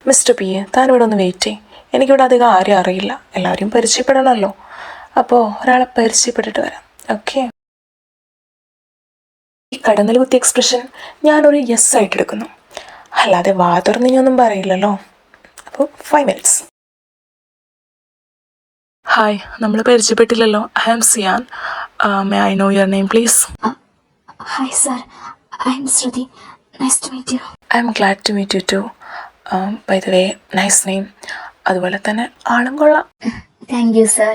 Mister P A, താനിവിടെ ഒന്ന് wait ചെയ്യും. എനിക്കിവിടെ അധികം ആരും അറിയില്ല, എല്ലാവരും പരിചയപ്പെടണമല്ലോ. അപ്പോൾ ഒരാളെ പരിചയപ്പെട്ടിട്ട് വരാം. ഓക്കെ. ഈ കടന്നൽ കുത്തി എക്സ്പ്രഷൻ ഞാനൊരു യെസ് ആയിട്ട് എടുക്കുന്നു, അല്ലാതെ വാ തുറന്ന് ഇനിയൊന്നും പറയില്ലല്ലോ. അപ്പോൾ 5 minutes. ഹായ്, നമ്മൾ പരിചയപ്പെട്ടില്ലല്ലോ. I am Ziyan. May I know your name please? Hi sir, I am Shruti. Nice to meet you. I am glad to meet you too. By the way, nice name. അതുപോലെ തന്നെ ആളും കൊള്ളാം. Thank you sir.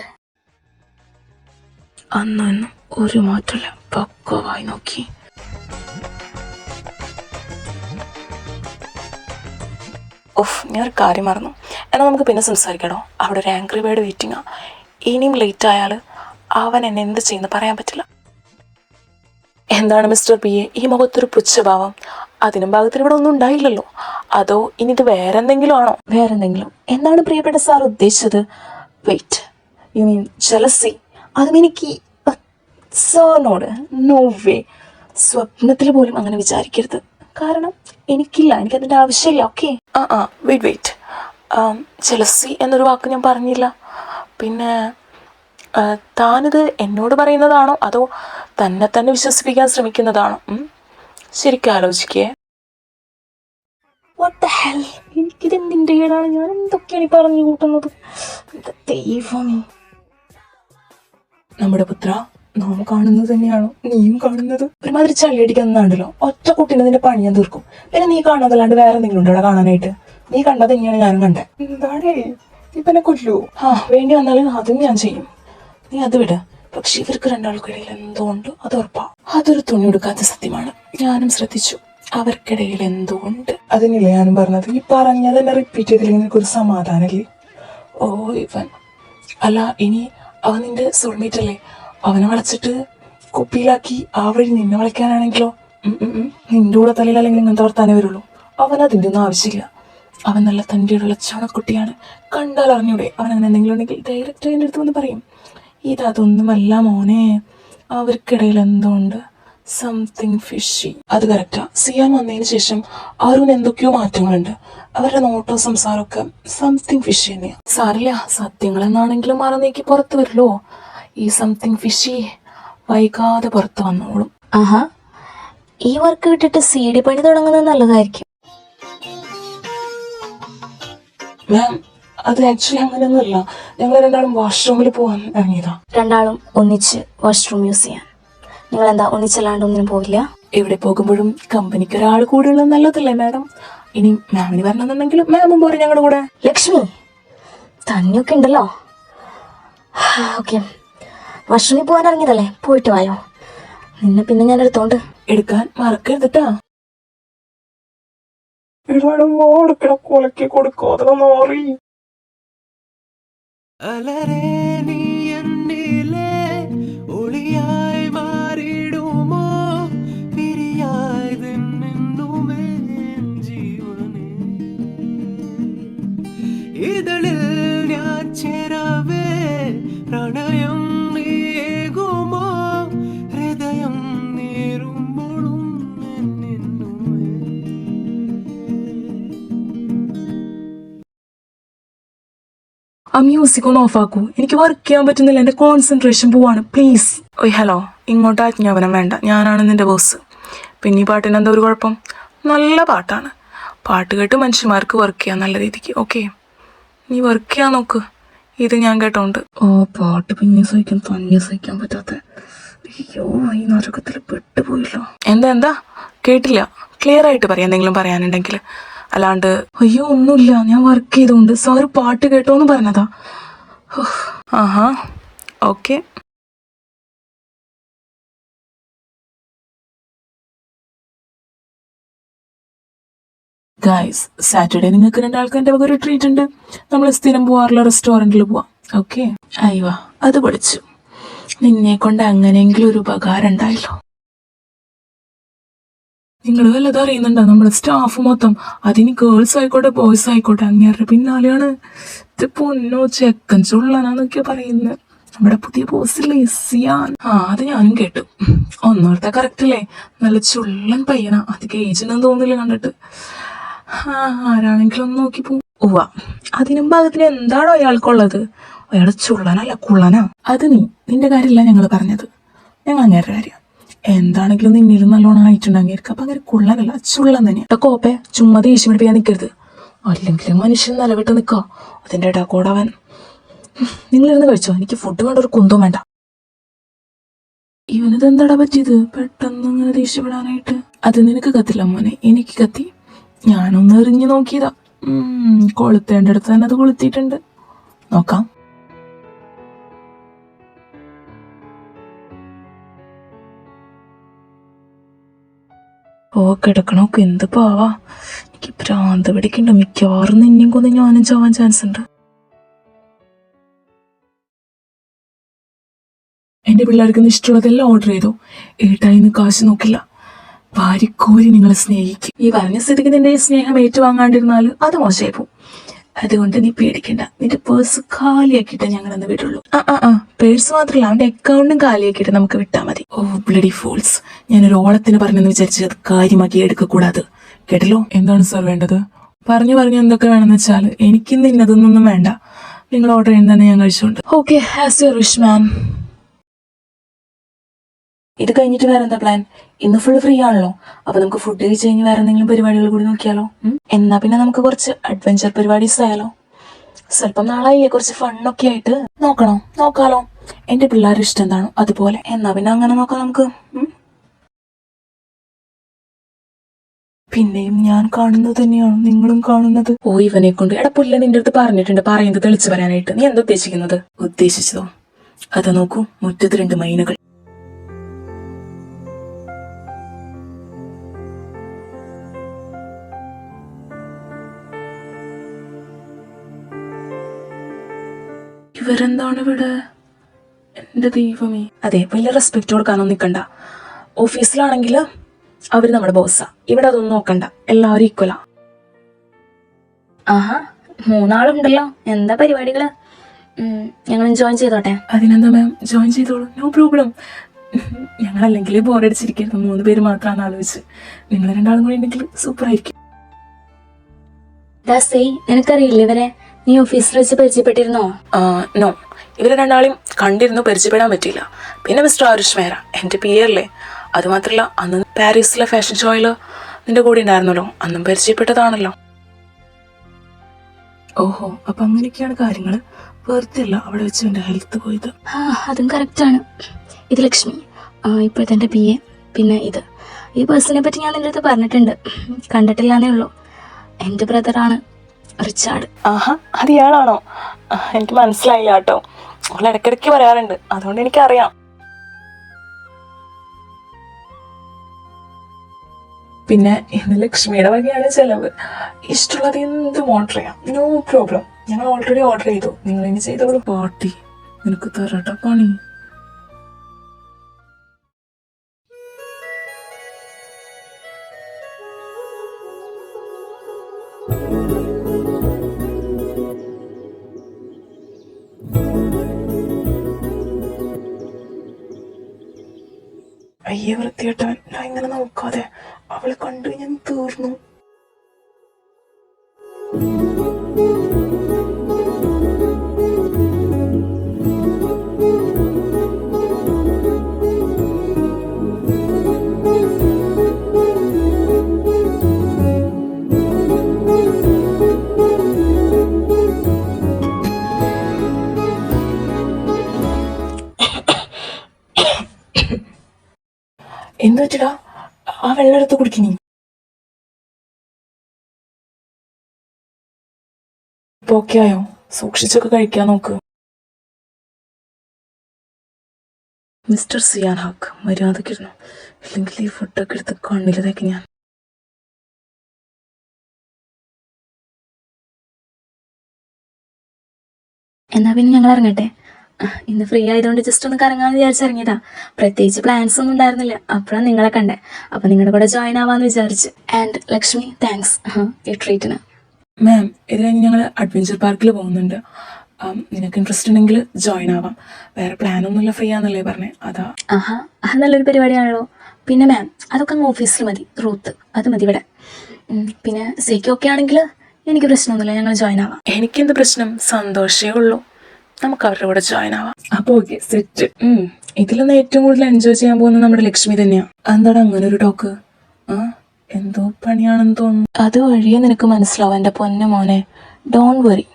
അന്നും ഒരു മാറ്റമില്ല, പക്കവായി നോക്കി. Of, ഞാൻ ഒരു കാര്യം മറന്നു. എന്നാൽ നമുക്ക് പിന്നെ സംസാരിക്കണോ? അവിടെ ഒരു ആംഗ്രി ബേർഡ് വെയിറ്റിംഗാ. ഇനിയും ലേറ്റ് ആയാൽ അവൻ എന്നെ എന്ത് ചെയ്യുന്നു പറയാൻ പറ്റില്ല. എന്താണ് മിസ്റ്റർ പി എ, ഈ മുഖത്തൊരു പുച്ഛഭാവം? അതിനും ഭാഗത്തിന് ഇവിടെ ഒന്നും ഉണ്ടായില്ലല്ലോ. അതോ ഇനി ഇത് വേറെന്തെങ്കിലും ആണോ? വേറെന്തെങ്കിലും? എന്താണ് പ്രിയപ്പെട്ട സാർ ഉദ്ദേശിച്ചത്? Wait, you mean jealousy? അതും എനിക്ക് സാറിനോട്? നോ വേ, സ്വപ്നത്തിൽ പോലും അങ്ങനെ വിചാരിക്കരുത്. കാരണം എനിക്കതിൻ്റെ ആവശ്യമില്ല. ഓക്കെ. വെയിറ്റ്, ജലസി എന്നൊരു വാക്ക് ഞാൻ പറഞ്ഞില്ല. പിന്നെ താനിത് എന്നോട് പറയുന്നതാണോ അതോ തന്നെ വിശ്വസിപ്പിക്കാൻ ശ്രമിക്കുന്നതാണോ? ശരിക്കും ആലോചിക്കേ. വാട്ട് ദ ഹെൽ, എനിക്കിതെന്തിൻ്റെ കേടാണ്? ഞാൻ എന്തൊക്കെയാണ് ഈ പറഞ്ഞു കൂട്ടുന്നത്? ദൈവമേ. നമ്മുടെ പുത്ര, നാം കാണുന്നത് തന്നെയാണോ നീയും കാണുന്നത്? ഒരുമാതിരി ചളിയടിക്കുന്നുണ്ടല്ലോ. ഒറ്റ കുട്ടീനെ നിന്റെ പണി ഞാൻ തീർക്കും. പിന്നെ നീ കാണുന്നതല്ലാണ്ട് വേറെ എന്തെങ്കിലും ഉണ്ടോ കാണാനായിട്ട്? നീ കണ്ടത് തന്നെയാണ് ഞാനും കണ്ടേ. എന്താടേ ഇപ്പനെ കൊല്ലൂ? വേണ്ടി വന്നാലും അതും ഞാൻ ചെയ്യും. നീ അത് വിട്. പക്ഷെ ഇവർക്ക് രണ്ടാൾക്കിടയിൽ എന്തോ ഉണ്ട്, അത് ഉറപ്പാ. അതൊരു തുണി എടുക്കാത്ത സത്യമാണ്. ഞാനും ശ്രദ്ധിച്ചു. അവർക്കിടയിൽ എന്തോ ഉണ്ട്. അതിനില്ല ഞാനും പറഞ്ഞത്. ഈ പറഞ്ഞത് തന്നെ റിപ്പീറ്റ് ചെയ്തില്ലെങ്കിൽ നിനക്കൊരു സമാധാനല്ലേ? ഓ ഇവൻ അല്ല, ഇനി അവൻ നിന്റെ സോൾമേറ്റ് അല്ലേ? അവനെ വളച്ചിട്ട് കുപ്പിയിലാക്കി ആ വഴി നിന്നെ വളയ്ക്കാനാണെങ്കിലോ? നിന്റെ കൂടെ തലയിൽ അല്ലെങ്കിൽ ഇങ്ങനത്തെ വർത്താനേ വരുള്ളൂ. അവൻ അതിൻ്റെ ഒന്നും ആവശ്യമില്ല. അവൻ നല്ല തൻ്റെ ഉള്ള ചണക്കുട്ടിയാണ്. കണ്ടാൽ അറിഞ്ഞൂടെ? അവൻ അങ്ങനെ എന്തെങ്കിലും ഉണ്ടെങ്കിൽ ഡയറക്റ്റ് എൻ്റെ അടുത്ത് വന്ന് പറയും. ഇതൊന്നുമല്ല മോനെ, അവർക്കിടയിൽ എന്തോ ഉണ്ട്, സംതിങ് ഫിഷി. അത് കറക്റ്റാ. സിയാൻ വന്നതിന് ശേഷം അരുൺ എന്തൊക്കെയോ മാറ്റങ്ങളുണ്ട്. അവരുടെ നോട്ടോ സംസാരമൊക്കെ സംതിങ് ഫിഷി തന്നെയാ. സാരില്ല, സത്യങ്ങൾ എന്നാണെങ്കിലും മറന്നേക്ക് പുറത്ത് വരുമല്ലോ. ഈ സംതിങ് ഫിഷി വൈകാതെ പുറത്ത് വന്നോളും. ആഹാ, ഈ വർക്ക് വിട്ടിട്ട് CD പണി തുടങ്ങുന്നത് നല്ലതായിരിക്കും. മാം, അത് ആക്ച്വലി അങ്ങനെയൊന്നുമല്ല. ഞങ്ങൾ രണ്ടാളും വാഷ്റൂമിൽ പോകാൻ ഇറങ്ങിയതാ. രണ്ടാളും ഒന്നിച്ച് വാഷ്റൂം യൂസ് ചെയ്യാൻ? നിങ്ങൾ എന്താ ഒന്നിച്ചല്ലാണ്ട് ഒന്നിനും പോവില്ല? എവിടെ പോകുമ്പോഴും കമ്പനിക്ക് ഒരാൾ കൂടെ ഉള്ളത് നല്ലതല്ലേ മാഡം? ഇനി മാമിന് വരണമെന്നുണ്ടെങ്കിലും മാമും പോരെ ഞങ്ങളുടെ കൂടെ. ലക്ഷ്മി, തന്നെയൊക്കെ ഉണ്ടല്ലോ. ഓക്കെ, വാഷ്റൂമിൽ പോകാൻ ഇറങ്ങിയതല്ലേ, പോയിട്ട് വായോ. നിന്നെ പിന്നെ ഞാൻ എടുത്തോണ്ട് എടുക്കാൻ മറക്കരുതട്ടാ. കൊലക്കി കൊടുക്കാതെ മാറി. അലരേ നീ എന്നിലെ ഒളിയായി മാറിടുമോ, പിരിയായി നിന്നുമേ ജീവനേ. ഇതളിൽ ഞാൻ ചേരവേ പ്രണയം നീകുമോ, ഹൃദയം നേരുമ്പോഴും നിന്നുമേ. ആ മ്യൂസിക് ഒന്ന് ഓഫാക്കൂ. എനിക്ക് വർക്ക് ചെയ്യാൻ പറ്റുന്നില്ല. എൻ്റെ കോൺസെൻട്രേഷൻ പോവാണ്. പ്ലീസ്. ഓയ് ഹലോ, ഇങ്ങോട്ട് ആജ്ഞാപനം വേണ്ട. ഞാനാണ് നിൻ്റെ ബോസ്. പിന്നെ ഈ പാട്ടിന് എന്താ ഒരു കുഴപ്പം? നല്ല പാട്ടാണ്. പാട്ട് കേട്ട് മനുഷ്യന്മാർക്ക് വർക്ക് ചെയ്യാൻ നല്ല രീതിക്ക്. ഓക്കെ, നീ വർക്ക് ചെയ്യാൻ നോക്ക്. ഇത് ഞാൻ കേട്ടോണ്ട്. ഓ, പാട്ട് പിന്നെ സഹിക്കാൻ പറ്റാത്ത. അയ്യോ, ഈ നരകത്തിൽ പെട്ടുപോയല്ലോ. എന്താ കേട്ടില്ല? ക്ലിയർ ആയിട്ട് പറയാം എന്തെങ്കിലും പറയാനുണ്ടെങ്കിൽ. അല്ലാണ്ട് അയ്യോ ഒന്നുമില്ല, ഞാൻ വർക്ക് ചെയ്തോണ്ട് സാറ് പാട്ട് കേട്ടോന്ന് പറഞ്ഞതാ. ആഹാ, ഓക്കെ. ഗൈസ്, സാറ്റർഡേ നിങ്ങൾക്ക് രണ്ടാൾക്ക് എൻ്റെ വക ഒരു ട്രീറ്റ് ഉണ്ട്. നമ്മൾ സ്ഥിരം പോവാറുള്ള റെസ്റ്റോറൻറ്റിൽ പോവാം. ഓക്കെ. അയ്യോ, അത് പഠിച്ചു. നിന്നെ കൊണ്ട് അങ്ങനെയെങ്കിലും ഒരു ഉപകാരം ഉണ്ടായല്ലോ. നിങ്ങൾ വല്ലതും അറിയുന്നുണ്ടോ? നമ്മുടെ സ്റ്റാഫ് മൊത്തം, അതിന് ഗേൾസ് ആയിക്കോട്ടെ ബോയ്സ് ആയിക്കോട്ടെ, അങ്ങേരുടെ പിന്നാലെയാണ്. ഇത് പൊന്നോ ചെക്കൻ ചുള്ളനാന്നൊക്കെയാ പറയുന്നത്. നമ്മുടെ പുതിയ ബോസില്ലേ സിയാൻ. അത് ഞാനും കേട്ടു. ഒന്നോർത്ത കറക്റ്റ് അല്ലേ? നല്ല ചുള്ളൻ പയ്യനാ. അധികം ഏജ് ഒന്നും തോന്നില്ല കണ്ടിട്ട്. ആരാണെങ്കിലും ഒന്ന് നോക്കി പോവും. ഉവ്വ, അതിനും ഭാഗത്തിന് എന്താണോ അയാൾക്കുള്ളത്? അയാൾ ചുള്ളനല്ല കുള്ളനാ. അത് നിന്റെ കാര്യമല്ല ഞങ്ങൾ പറഞ്ഞത്, ഞങ്ങൾ അങ്ങേരുടെ കാര്യം. എന്താണെങ്കിലും നിന്നിലും നല്ലോണം ആയിട്ടുണ്ടെങ്കിൽ അപ്പൊ അങ്ങനെ കുള്ളനല്ല ചുള്ളൻ തന്നെയാ. കോപ്പെ ചുമ്മാ ദേഷ്യം പിടിപ്പിക്കാൻ നിൽക്കരുത്, അല്ലെങ്കിൽ മനുഷ്യൻ നിലവിട്ട് നിൽക്കുക. അതിന്റെ ഇടക്കൂടവൻ. നിങ്ങളിരുന്ന് കഴിച്ചോ, എനിക്ക് ഫുഡ് വേണ്ട, ഒരു കുന്തവും വേണ്ട. ഇവനിതെന്താടാ പറ്റിയത് പെട്ടെന്ന് ഇങ്ങനെ ദേഷ്യപ്പെടാനായിട്ട്? അത് നിനക്ക് കത്തില്ല മോനെ, എനിക്ക് കത്തി. ഞാനൊന്ന് എറിഞ്ഞു നോക്കിയതാ. കൊളുത്തേണ്ട അടുത്ത് തന്നെ അത് കൊളുത്തിയിട്ടുണ്ട്. നോക്കാം. ഓ കിടക്കണോക്ക് എന്ത് പാവാ. എനിക്ക് ഭ്രാന്ത് പിടിക്കണ്ട. മിക്കവാറും നിന്നെയും കൊന്ന് ഞാനും ചാവാൻ ചാൻസ് ഉണ്ട്. എന്റെ പിള്ളേർക്ക് ഇഷ്ടമുള്ളതെല്ലാം ഓർഡർ ചെയ്തു. ഏട്ടായിന്ന് കാശ് നോക്കില്ല, വാരിക്കോരി നിങ്ങളെ സ്നേഹിക്കും. ഈ പറഞ്ഞ സ്ഥിതിക്ക് നിന്റെ ഈ സ്നേഹം ഏറ്റുവാങ്ങാണ്ടിരുന്നാൽ അത് മോശമായി പോവും. അതുകൊണ്ട് നീ പേടിക്കണ്ട, നിന്റെ പേഴ്സ് കാലിയാക്കിയിട്ട് ഞങ്ങളെന്ന് വിടുള്ളൂ. പേഴ്സ് മാത്രമല്ല, അവന്റെ അക്കൗണ്ടും കാലിയാക്കിയിട്ട് നമുക്ക് വിട്ടാൽ മതി. ഓ ബ്ലഡി ഫോൾസ്, ഞാനൊരു ഓളത്തിന് പറഞ്ഞെന്ന് വിചാരിച്ച് അത് കാര്യമാക്കി എടുക്കக்கூടാത്, കേട്ടല്ലോ? എന്താണ് സാർ വേണ്ടത്? പറഞ്ഞു എന്തൊക്കെ വേണമെന്ന് വെച്ചാൽ എനിക്കിന്ന് ഇന്നതൊന്നും വേണ്ട. നിങ്ങൾ ഓർഡർ ചെയ്യുന്ന തന്നെ ഞാൻ കഴിച്ചോണ്ട്. ഓക്കെ, ഹാസ് യുവർ വിഷ് മാൻ. ഇത് കഴിഞ്ഞിട്ട് വേറെ എന്താ പ്ലാൻ? ഇന്ന് ഫുൾ ഫ്രീ ആണല്ലോ, അപ്പൊ നമുക്ക് ഫുഡ് കഴിച്ച് കഴിഞ്ഞ് വേറെ എന്തെങ്കിലും പരിപാടികൾ കൂടി നോക്കിയാലോ? എന്നാ പിന്നെ നമുക്ക് കുറച്ച് അഡ്വഞ്ചർ പരിപാടീസ് ആയാലോ? സ്വല്പം നാളായി കുറച്ച് ഫണ്ണൊക്കെ ആയിട്ട്. നോക്കാലോ. എന്റെ പിള്ളേരുടെ ഇഷ്ടം എന്താണോ അതുപോലെ. എന്നാ പിന്നെ അങ്ങനെ നോക്കാം നമുക്ക്. പിന്നെയും ഞാൻ കാണുന്നത് തന്നെയാണ് നിങ്ങളും കാണുന്നത്. ഓ ഇവനെ കൊണ്ട് എടാ പുല്ല നിന്റെ അടുത്ത് പറഞ്ഞിട്ടുണ്ട് പറയുന്നത് തെളിച്ചു പറയാനായിട്ട്. നീ എന്താ ഉദ്ദേശിക്കുന്നത്? ഉദ്ദേശിച്ചതോ? അത് നോക്കൂ, മുറ്റത്ത് 2 മൈനകൾ. ഇവരെന്താണ് ഇവിടെ? എന്റെ ദൈവമേ. അതെ, വലിയ റെസ്പെക്ട് കൊടുക്കാനൊന്നും നിൽക്കണ്ട. ഓഫീസിലാണെങ്കിൽ അവര് നമ്മുടെ ബോസാ, ഇവിടെ അതൊന്നും നോക്കണ്ട, എല്ലാവരും ഈക്വലാ. ആഹാ, 3 ആളുണ്ടല്ലോ, എന്താ പരിപാടികള്? ഞങ്ങൾ ജോയിൻ ചെയ്തോട്ടെ? അതിനെന്താ മാം, ജോയിൻ ചെയ്തോളൂ, നോ പ്രോബ്ലം. ഞങ്ങളല്ലെങ്കിൽ ബോറടിച്ചിരിക്കരുത്, 3 പേര് മാത്രമാണ് ആലോചിച്ച്. നിങ്ങൾ 2 ആളും കൂടി ഉണ്ടെങ്കിൽ സൂപ്പർ ആയിരിക്കും. നിനക്കറിയില്ല ഇവരെ? നീ ഓഫീസിൽ വെച്ച് പരിചയപ്പെട്ടിരുന്നോ? നോ, ഇവരെ 2 ആളെയും കണ്ടിരുന്നു, പരിചയപ്പെടാൻ പറ്റിയില്ല. പിന്നെ മിസ്റ്റർ ആരുഷ് മേര എന്റെ പി അല്ലേ. അതുമാത്രല്ല, അന്ന് പാരീസിലെ ഫാഷൻ ഷോയിൽ നിന്റെ കൂടെ ഉണ്ടായിരുന്നല്ലോ, അന്നും പരിചയപ്പെട്ടതാണല്ലോ. ഓഹോ, അപ്പൊ അങ്ങനെയൊക്കെയാണ് കാര്യങ്ങള്. വെറുതെ അല്ല അവിടെ വെച്ച് എന്റെ ഹെൽത്ത് പോയത്. അതും കറക്റ്റാണ്. ഇത് ലക്ഷ്മി, ഇപ്പോഴത്തെ എന്റെ PA. പിന്നെ ഈ പേഴ്സണിനെ പറ്റി ഞാൻ നിന്റെ അടുത്ത് പറഞ്ഞിട്ടുണ്ട്, കണ്ടിട്ടില്ലാന്നേ ഉള്ളൂ. എന്റെ ബ്രദറാണ് റിച്ചാർഡ്. ആഹാ, അത് ഇയാളാണോ? എനിക്ക് മനസ്സിലായില്ല കേട്ടോ. അവൾ ഇടയ്ക്കിടയ്ക്ക് പറയാറുണ്ട്, അതുകൊണ്ട് എനിക്കറിയാം. പിന്നെ ഇന്ന് ലക്ഷ്മിയുടെ വകയാണ് ചെലവ്. ഇഷ്ടമുള്ളത് എന്തും ഓർഡർ ചെയ്യാം, നോ പ്രോബ്ലം. ഞങ്ങൾ ഓൾറെഡി ഓർഡർ ചെയ്തു, നിങ്ങൾ ഇനി ചെയ്തോളൂ. പാർട്ടി നിനക്ക് തരട്ട പണി. അയ്യേ വൃത്തികെട്ടവൻ, ഞാൻ ഇങ്ങനെ നോക്കാതെ അവളെ കണ്ടു ഞാൻ തീർന്നു. എന്ത് വെച്ചിടാ? ആ വെള്ളം എടുത്ത് കുടിക്കണി. ഇപ്പൊ ഓക്കെ ആയോ? സൂക്ഷിച്ചൊക്കെ കഴിക്കാൻ നോക്ക്. മിസ്റ്റർ സിയാൻ ഹാക്ക്, മര്യാദക്കിരുന്നു, ഇല്ലെങ്കിൽ ഈ ഫുഡൊക്കെ എടുത്ത് കണ്ണിലതേക്ക് ഞാൻ. എന്നാ പിന്നെ ഞങ്ങൾ ഇറങ്ങട്ടെ. ഇന്ന് ഫ്രീ ആയതുകൊണ്ട് ജസ്റ്റ് ഒന്ന് കറങ്ങാന്ന് വിചാരിച്ചിറങ്ങിയതാ. പ്രത്യേകിച്ച് പ്ലാൻസ് ഒന്നും ഉണ്ടായിരുന്നില്ല. അപ്പോഴാണ് നിങ്ങളെ കണ്ടേ, അപ്പൊ നിങ്ങളുടെ കൂടെ ജോയിൻ ആവാന്ന് വിചാരിച്ചു. ആൻഡ് ലക്ഷ്മി, താങ്ക്സ് ഈ ട്രീറ്റിന്. മാം, ഇത് കഴിഞ്ഞ് ഞങ്ങൾ അഡ്വഞ്ചർ പാർക്കിൽ പോകുന്നുണ്ട്. നിനക്ക് ഇൻട്രസ്റ്റ് ഉണ്ടെങ്കിൽ ജോയിൻ ആവാം. വേറെ പ്ലാനൊന്നുമില്ല, ഫ്രീ ആണെന്നല്ലേ പറഞ്ഞേ, അതാ. അത് നല്ലൊരു പരിപാടിയാണല്ലോ. പിന്നെ മാം, അതൊക്കെ അങ്ങ് ഓഫീസിൽ മതി. റൂത്ത് അത് മതി ഇവിടെ. പിന്നെ സേക്ക് ഓക്കെ ആണെങ്കിൽ എനിക്ക് പ്രശ്നമൊന്നുമില്ല, ഞങ്ങൾ ജോയിൻ ആവാം. എനിക്കെന്ത് പ്രശ്നം, സന്തോഷമേ ഉള്ളൂ. നമുക്ക് അവരുടെ കൂടെ ജോയിൻ ആവാം. അപ്പൊ ഓക്കെ, സെറ്റ്. ഇതിലൊന്ന് ഏറ്റവും കൂടുതൽ എൻജോയ് ചെയ്യാൻ പോകുന്നത് നമ്മുടെ ലക്ഷ്മി തന്നെയാ. എന്താണ് അങ്ങനെ ഒരു ടോക്ക്? എന്തോ പണിയാണെന്ന് തോന്നുന്നു. അത് വഴിയെ നിനക്ക് മനസ്സിലാവും എൻ്റെ പൊന്നു മോനെ. Don't worry.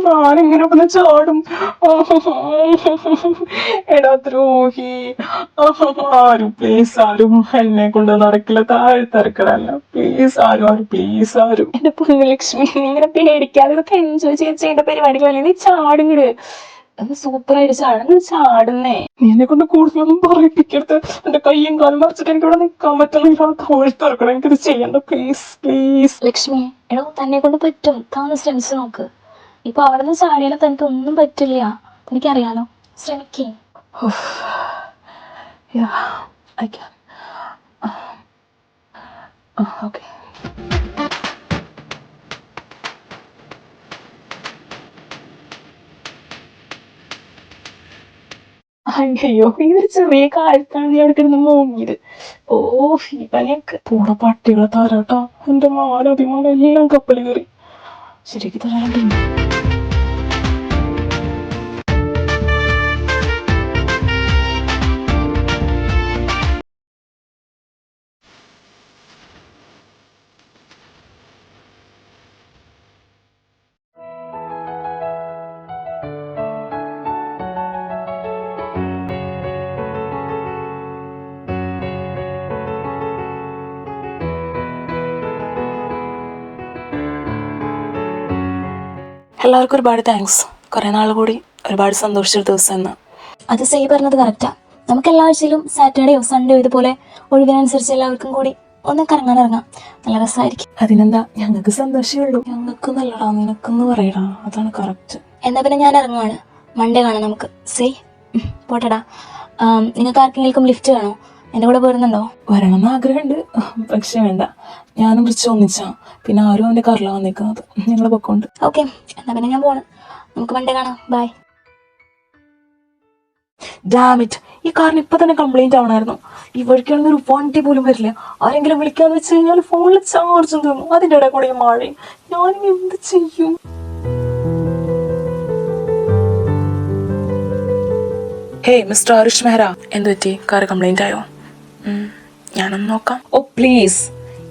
ഞാനിങ്ങനെ ഒന്ന് ചാടും. എടാ ദ്രോഹി, ആരും പ്ലീസ്, ആരും എന്നെ കൊണ്ട് നടക്കില്ല. താഴ്ത്തിറക്കടല്ല പ്ലീസ്, ആരും. എന്റെ പൊന്നു ലക്ഷ്മി, ഇങ്ങനെ പേടിക്കാതെ ഇതൊക്കെ എൻജോയ് ചെയ്യേണ്ട പരിപാടികളല്ലേ. നീ ചാടുങ്ങട്, അത് സൂപ്പറായിട്ട് ചാടുന്നേ. നീ എന്നെ കൊണ്ട് കൂടുതലൊന്നും പറയിപ്പിക്കരുത്. എന്റെ കയ്യും കാലും മറിച്ചിട്ട് എനിക്ക് ഇവിടെ നിൽക്കാൻ പറ്റില്ല. താഴ്ത്തിറക്കണം, എനിക്കിത് ചെയ്യണ്ട പ്ലീസ്. ലക്ഷ്മി, എടോ തന്നെ കൊണ്ട് പറ്റും. താന്ന് ശ്രമിച്ചു നോക്ക്. ഇപ്പൊ അവിടെ നിന്ന് ചാടിയാലും തനിക്ക് ഒന്നും പറ്റില്ല, എനിക്കറിയാലോ. ശ്രമിക്കേ. I can. Okay. അയ്യോ, ഇതൊരു ചെറിയ കാര്യത്താണ് നീ അവിടെ കിടന്ന് മോങ്ങിയത്. ഓ ഈ പനിയൊക്കെ. പൂടെ പട്ടികളെ തരാട്ടാ. എന്റെ മാല എല്ലാം കപ്പൽ കയറി. ശരിക്ക് തരാണ്ട്. എല്ലാവർക്കും ഒരുപാട് താങ്ക്സ്. കുറെ നാൾ കൂടി ഒരുപാട് സന്തോഷിച്ചൊരു ദിവസം എന്ന്. അത് സേ പറഞ്ഞത് കറക്റ്റാ. നമുക്ക് എല്ലാ ആഴ്ചയിലും സാറ്റർഡേയോ സൺഡേയോ ഇതുപോലെ ഒഴിവിനനുസരിച്ച് എല്ലാവർക്കും കൂടി ഒന്ന് കറങ്ങാനിറങ്ങാം. നല്ല രസമായിരിക്കും. അതിനെന്താ, ഞങ്ങൾക്ക് സന്തോഷമേ ഉള്ളൂ. ഞങ്ങൾക്ക് നല്ലടാ, നിനക്കെന്ന് പറയടാ, അതാണ് കറക്റ്റ്. എന്നാ പിന്നെ ഞാൻ ഇറങ്ങുവാണ്. മൺഡേ കാണാം നമുക്ക്. സേ പോട്ടടാ. നിങ്ങൾക്ക് ആർക്കെങ്കിലും ലിഫ്റ്റ് വേണോ? എൻ്റെ കൂടെ പോരുന്നുണ്ടോ? വരണമെന്ന് ആഗ്രഹമുണ്ട്, പക്ഷെ വേണ്ട. ഞാനും വിളിച്ച് ഒന്നിച്ചാ. പിന്നെ ആരും അവൻ്റെ കാറിലാണ് വന്നിരിക്കുന്നത്. ഞങ്ങൾ പൊക്കോണ്ട്. ഓക്കെ, എന്നാ പിന്നെ ഞാൻ പോണ്. നമുക്ക് മൺഡേ കാണാം. ബൈ. ഡാമിറ്റ്, ഈ കാറിന് ഇപ്പൊ തന്നെ കംപ്ലൈന്റ് ആവണമായിരുന്നു. ഈ വഴിക്കാണെങ്കിൽ ഒരു വണ്ടി പോലും വരില്ല. ആരെങ്കിലും വിളിക്കാന്ന് വെച്ച് കഴിഞ്ഞാൽ ഫോണിൽ ചാർജും തീർന്നു. അതിൻ്റെ ഇടയിൽ കൂടെ മഴയും. ഞാനിനി എന്ത് ചെയ്യും? ഹേയ് മിസ്റ്റർ ആരുഷ് മെഹ്റ, എന്ത് പറ്റി? കാർ കംപ്ലൈന്റ് ആയോ? ഞാനൊന്ന് നോക്കാം. ഓ പ്ലീസ്,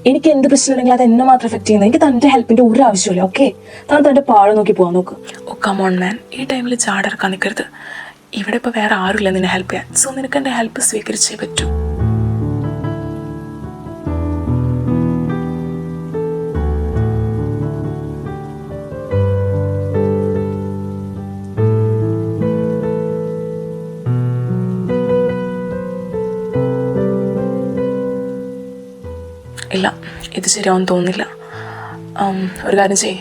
എനിക്ക് എന്ത് പ്രശ്നം ഉണ്ടെങ്കിൽ അത് എന്നെ മാത്രം എഫക്ട് ചെയ്യുന്നത്. എനിക്ക് തന്റെ ഹെൽപ്പിന്റെ ഒരു ആവശ്യമില്ല. ഓക്കെ, താൻ തന്റെ പാഴ് നോക്കി പോവാൻ നോക്ക്. ഓ കമോൺ മാൻ, ഈ ടൈമിൽ ചാടിറക്കാൻ നിൽക്കരുത്. ഇവിടെ ഇപ്പോൾ വേറെ ആരുമില്ല നിന്നെ ഹെൽപ്പ് ചെയ്യാൻ. സോ നിനക്ക് എൻ്റെ ഹെൽപ്പ് സ്വീകരിച്ചേ പറ്റൂ. ഇല്ല, ഇത് ശരിയാവും തോന്നുന്നില്ല. ഒരു കാര്യം ചെയ്യ്,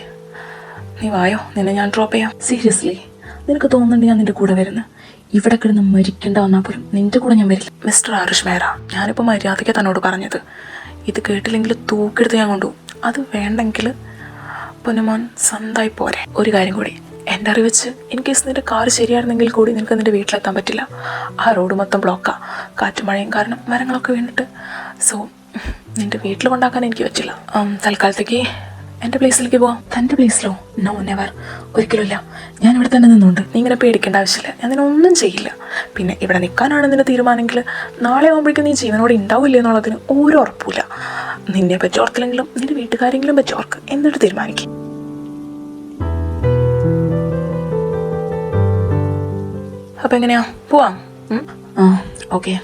നീ വായോ, നിന്നെ ഞാൻ ഡ്രോപ്പ് ചെയ്യാം. സീരിയസ്ലി, നിനക്ക് തോന്നുന്നുണ്ട് ഞാൻ നിന്റെ കൂടെ വരുന്നത്? ഇവിടെ കിടന്ന് മരിക്കേണ്ട വന്നാൽ പോലും നിന്റെ കൂടെ ഞാൻ വരില്ല. മിസ്റ്റർ ആരുഷ് മെഹ്റ, ഞാനിപ്പോൾ മര്യാദയ്ക്ക് തന്നോട് പറഞ്ഞത്. ഇത് കേട്ടില്ലെങ്കിൽ തൂക്കെടുത്ത് ഞാൻ കൊണ്ടുപോകും. അത് വേണ്ടെങ്കിൽ പൊന്നുമോൻ സ്വന്തമായി പോരെ. ഒരു കാര്യം കൂടി, എൻ്റെ അറിവ് വെച്ച് ഇൻ കേസ് നിന്റെ കാർ ശരിയായിരുന്നെങ്കിൽ കൂടി നിനക്ക് നിന്റെ വീട്ടിലെത്താൻ പറ്റില്ല. ആ റോഡ് മൊത്തം ബ്ലോക്കാണ്, കാറ്റും മഴയും കാരണം മരങ്ങളൊക്കെ വീണിട്ട്. സോ നിന്റെ വീട്ടിൽ കൊണ്ടാക്കാൻ എനിക്ക് പറ്റില്ല. തൽക്കാലത്തേക്ക് എൻ്റെ പ്ലേസിലേക്ക് പോവാം. തൻ്റെ പ്ലേസിലോ? നോ, നെവർ, ഒരിക്കലുമില്ല. ഞാൻ ഇവിടെ തന്നെ നിന്നുകൊണ്ട്. നീ ഇങ്ങനെ പേടിക്കേണ്ട ആവശ്യമില്ല, ഞാൻ നിന്നൊന്നും ചെയ്യില്ല. പിന്നെ ഇവിടെ നിൽക്കാനാണ് നിന്റെ തീരുമാനമെങ്കിൽ നാളെ ആകുമ്പോഴേക്കും നീ ജീവനോട് ഉണ്ടാവില്ല എന്നുള്ളതിന് ഒരു ഉറപ്പില്ല. നിന്നെ പറ്റി ഓർത്തില്ലെങ്കിലും നിന്റെ വീട്ടുകാരെങ്കിലും പറ്റി ഓർക്ക്, എന്നിട്ട് തീരുമാനിക്കും. അപ്പം എങ്ങനെയാ, പോവാം? ഓക്കെ.